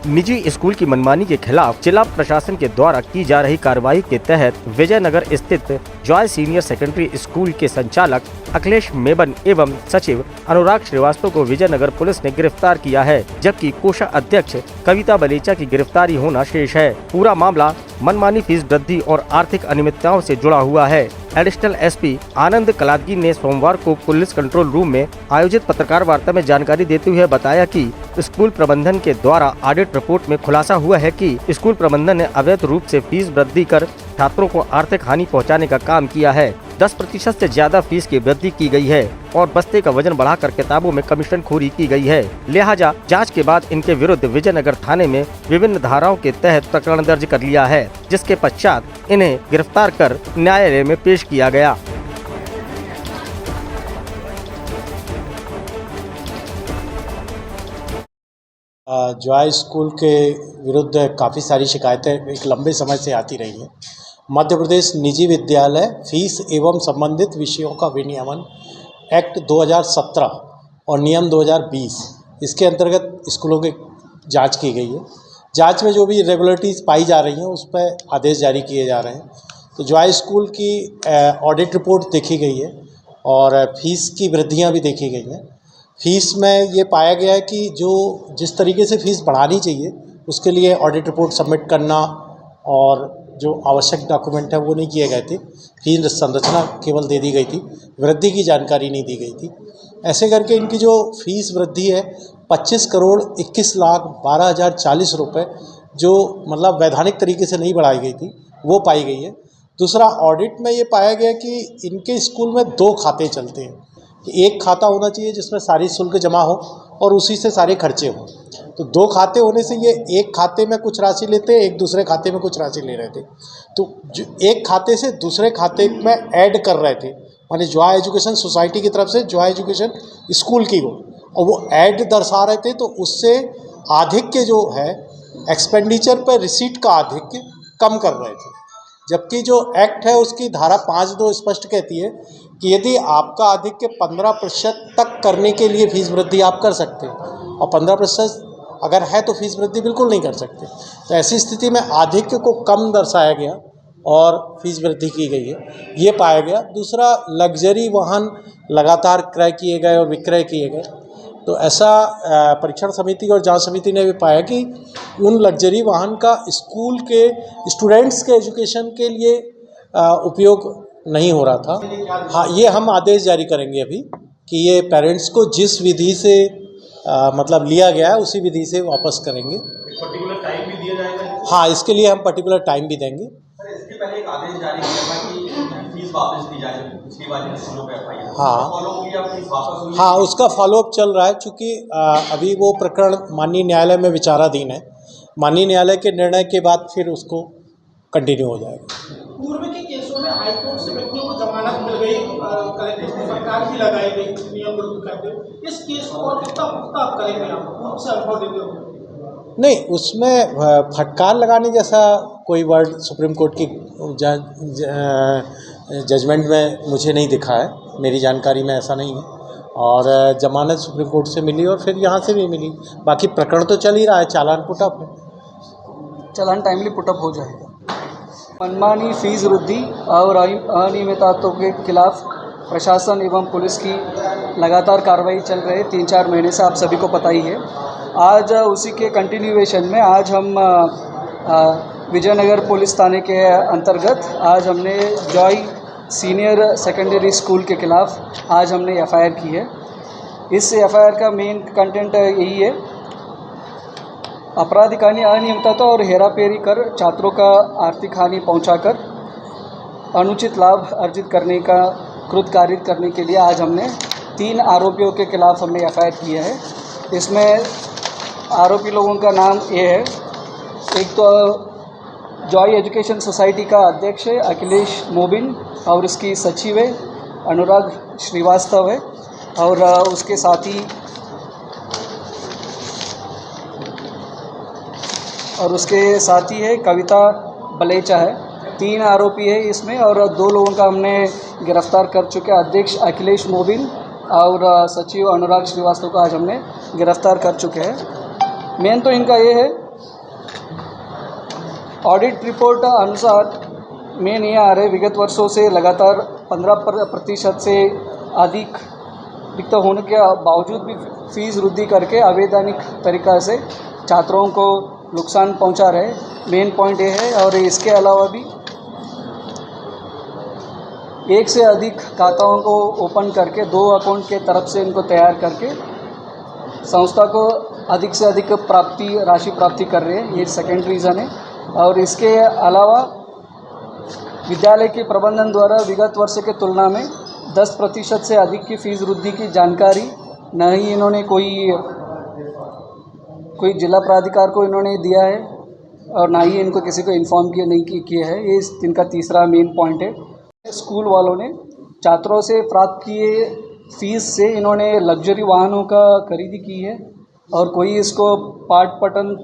निजी स्कूल की मनमानी के खिलाफ जिला प्रशासन के द्वारा की जा रही कार्रवाई के तहत विजयनगर स्थित जॉय सीनियर सेकेंडरी स्कूल के संचालक अखिलेश मेबन एवं सचिव अनुराग श्रीवास्तव को विजयनगर पुलिस ने गिरफ्तार किया है, जबकि कोषाध्यक्ष कविता बलेचा की गिरफ्तारी होना शेष है। पूरा मामला मनमानी फीस वृद्धि और आर्थिक अनियमितताओं से जुड़ा हुआ है। एडिशनल एसपी आनंद कलादगी ने सोमवार को पुलिस कंट्रोल रूम में आयोजित पत्रकार वार्ता में जानकारी देते हुए बताया कि स्कूल प्रबंधन के द्वारा ऑडिट रिपोर्ट में खुलासा हुआ है कि स्कूल प्रबंधन ने अवैध रूप से फीस वृद्धि कर छात्रों को आर्थिक हानि पहुंचाने का काम किया है। 10% से ज्यादा फीस की वृद्धि की गई है और बस्ते का वजन बढ़ाकर किताबों में कमीशन खोरी की गई है। लिहाजा जांच के बाद इनके विरुद्ध विजयनगर थाने में विभिन्न धाराओं के तहत प्रकरण दर्ज कर लिया है, जिसके पश्चात इन्हें गिरफ्तार कर न्यायालय में पेश किया गया। जॉय स्कूल के विरुद्ध काफ़ी सारी शिकायतें एक लंबे समय से आती रही हैं। मध्य प्रदेश निजी विद्यालय फीस एवं संबंधित विषयों का विनियमन एक्ट 2017 और नियम 2020 इसके अंतर्गत स्कूलों की जांच की गई है। जांच में जो भी इरेगुलरिटीज़ पाई जा रही हैं उस पर आदेश जारी किए जा रहे हैं। तो जॉय स्कूल की ऑडिट रिपोर्ट देखी गई है और फीस की वृद्धियाँ भी देखी गई हैं। फीस में ये पाया गया है कि जिस तरीके से फ़ीस बढ़ानी चाहिए उसके लिए ऑडिट रिपोर्ट सबमिट करना और जो आवश्यक डॉक्यूमेंट है वो नहीं किए गए थे। फीस संरचना केवल दे दी गई थी, वृद्धि की जानकारी नहीं दी गई थी। ऐसे करके इनकी जो फीस वृद्धि है 25,21,12,040 रुपये, जो मतलब वैधानिक तरीके से नहीं बढ़ाई गई थी, वो पाई गई है। दूसरा, ऑडिट में ये पाया गया कि इनके स्कूल में 2 खाते चलते हैं कि एक खाता होना चाहिए जिसमें सारी शुल्क जमा हो और उसी से सारे खर्चे हों। तो 2 खाते होने से ये एक खाते में कुछ राशि लेते, एक दूसरे खाते में कुछ राशि ले रहे थे। तो जो एक खाते से दूसरे खाते में ऐड कर रहे थे, माने जॉय एजुकेशन सोसाइटी की तरफ से जॉय एजुकेशन स्कूल की हो, और वो ऐड दर्शा रहे थे, तो उससे आधिक्य जो है एक्सपेंडिचर पर रिसीट का आधिक्य कम कर रहे थे। जबकि जो एक्ट है उसकी धारा 5(2) स्पष्ट कहती है कि यदि आपका आधिक्य 15% तक करने के लिए फीस वृद्धि आप कर सकते हैं, और 15% अगर है तो फीस वृद्धि बिल्कुल नहीं कर सकते। तो ऐसी स्थिति में आधिक्य को कम दर्शाया गया और फीस वृद्धि की गई है, ये पाया गया। दूसरा, लग्जरी वाहन लगातार क्रय किए गए और विक्रय किए गए। तो ऐसा परीक्षण समिति और जांच समिति ने भी पाया कि उन लग्जरी वाहन का स्कूल के स्टूडेंट्स के एजुकेशन के लिए उपयोग नहीं हो रहा था। हाँ, ये हम आदेश जारी करेंगे अभी कि ये पेरेंट्स को जिस विधि से मतलब लिया गया है उसी विधि से वापस करेंगे। पर्टिकुलर टाइम भी दिया जाएगा? हाँ, इसके लिए हम पर्टिकुलर टाइम भी देंगे। सर, इसके पहले एक आदेश जारी किया था कि फीस वापस दी जाए, पिछली बार जिन स्कूलों पे एफआईआर। हाँ, फॉलो हो गया, फीस वापस हुई? हाँ, उसका फॉलोअप चल रहा है। चूँकि अभी वो प्रकरण माननीय न्यायालय में विचाराधीन है। माननीय न्यायालय के निर्णय के बाद फिर उसको कंटिन्यू हो जाएगा। पूर्व के केसों में हाईकोर्ट से व्यक्तियों को जमानत मिल गई, कलेक्टर से सरकार भी लगाई गई नियम विरुद्ध करते हुए। इस केस को और कितना पुख्ता आप करेंगे, आप पूर्व से अनुभव देते हो? नहीं, उसमें फटकार लगाने जैसा कोई वर्ड सुप्रीम कोर्ट की जजमेंट में मुझे नहीं दिखा है, मेरी जानकारी में ऐसा नहीं है। और जमानत सुप्रीम कोर्ट से मिली और फिर यहाँ से भी मिली। बाकी प्रकरण तो चल ही रहा है, चालान पुटअप है। चालान टाइमली पुटअप हो जाएगा। मनमानी फीस वृद्धि और अनियमितताओं के खिलाफ प्रशासन एवं पुलिस की लगातार कार्रवाई चल रही है 3-4 महीने से, आप सभी को पता ही है। आज उसी के कंटिन्यूएशन में आज हम विजयनगर पुलिस थाने के अंतर्गत आज हमने जॉय सीनियर सेकेंडरी स्कूल के खिलाफ आज हमने एफआईआर की है। इस एफआईआर का मेन कंटेंट यही है, आपराधिक अनियमितता और हेराफेरी कर छात्रों का आर्थिक हानि पहुंचाकर अनुचित लाभ अर्जित करने का कृत्य कारित करने के लिए आज हमने 3 आरोपियों के खिलाफ हमने एफआईआर किया है। इसमें आरोपी लोगों का नाम ये है, एक तो जॉय एजुकेशन सोसाइटी का अध्यक्ष है अखिलेश मोबिन और उसकी सचिव है अनुराग श्रीवास्तव है, और उसके साथी है कविता बलेचा है। 3 आरोपी है इसमें और 2 लोगों का हमने गिरफ्तार कर चुके हैं। अध्यक्ष अखिलेश मोबिन और सचिव अनुराग श्रीवास्तव को आज हमने गिरफ्तार कर चुके हैं। मेन तो इनका ये है ऑडिट रिपोर्ट अनुसार मेन ये आ रहे विगत वर्षों से लगातार 15% से अधिक रिक्त होने के बावजूद भी फीस वृद्धि करके अवैधानिक तरीक़ा से छात्रों को नुकसान पहुंचा रहे, मेन पॉइंट ये है। और इसके अलावा भी एक से अधिक खाताओं को ओपन करके 2 अकाउंट के तरफ से इनको तैयार करके संस्था को अधिक से अधिक राशि प्राप्ति कर रहे हैं, ये सेकेंड रीज़न है। और इसके अलावा विद्यालय के प्रबंधन द्वारा विगत वर्ष के तुलना में 10% से अधिक की फीस वृद्धि की जानकारी न ही इन्होंने कोई जिला प्राधिकार को इन्होंने दिया है और ना ही इनको किसी को इन्फॉर्म किया है। ये इनका तीसरा मेन पॉइंट है। स्कूल वालों ने छात्रों से प्राप्त किए फीस से इन्होंने लग्जरी वाहनों का खरीदी की है और कोई इसको पाठ पठन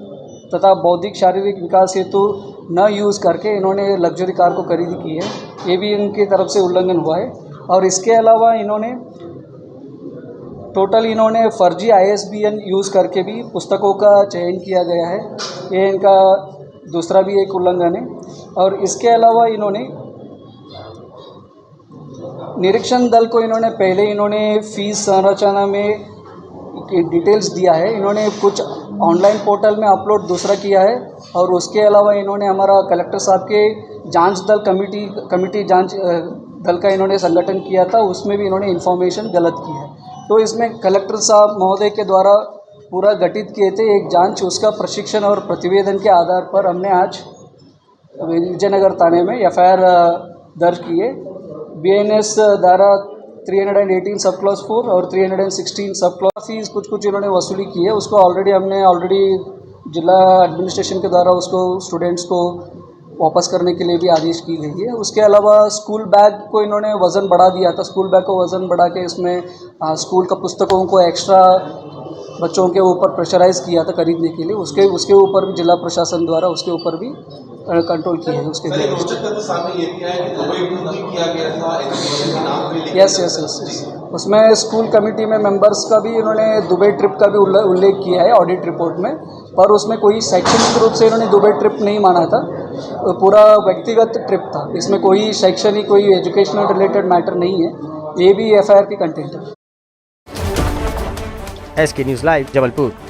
तथा बौद्धिक शारीरिक विकास हेतु न यूज़ करके इन्होंने लग्जरी कार को खरीदी की है, ये भी इनकी तरफ से उल्लंघन हुआ है। और इसके अलावा इन्होंने फर्जी ISBN यूज़ करके भी पुस्तकों का चयन किया गया है, ये इनका दूसरा भी एक उल्लंघन है। और इसके अलावा इन्होंने निरीक्षण दल को पहले फीस संरचना में डिटेल्स दिया है, इन्होंने कुछ ऑनलाइन पोर्टल में अपलोड दूसरा किया है। और उसके अलावा इन्होंने हमारा कलेक्टर साहब के जांच दल कमेटी जांच दल का इन्होंने संगठन किया था, उसमें भी इन्होंने इन्फॉर्मेशन गलत की है। तो इसमें कलेक्टर साहब महोदय के द्वारा पूरा गठित किए थे एक जांच, उसका प्रशिक्षण और प्रतिवेदन के आधार पर हमने आज विजयनगर थाने में FIR दर्ज किए। BNS धारा 318 सब क्लॉज 4 और 316 सब क्लॉज फीस कुछ इन्होंने वसूली की है, उसको ऑलरेडी जिला एडमिनिस्ट्रेशन के द्वारा उसको स्टूडेंट्स को वापस करने के लिए भी आदेश की गई है। उसके अलावा स्कूल बैग को इन्होंने वज़न बढ़ा दिया था, स्कूल बैग को वज़न बढ़ा के इसमें स्कूल का पुस्तकों को एक्स्ट्रा बच्चों के ऊपर प्रेशराइज़ किया था खरीदने के लिए, उसके ऊपर भी जिला प्रशासन द्वारा उसके ऊपर भी कंट्रोल किया है। उसके यस उसमें स्कूल कमेटी में मेंबर्स का भी इन्होंने दुबई ट्रिप का भी उल्लेख किया है ऑडिट रिपोर्ट में, पर उसमें कोई शैक्षणिक रूप से इन्होंने दुबई ट्रिप नहीं माना था, पूरा व्यक्तिगत ट्रिप था, इसमें कोई शैक्षणिक कोई एजुकेशनल रिलेटेड मैटर नहीं है, ये भी FIR की कंटेंट है। SK news live Jabalpur.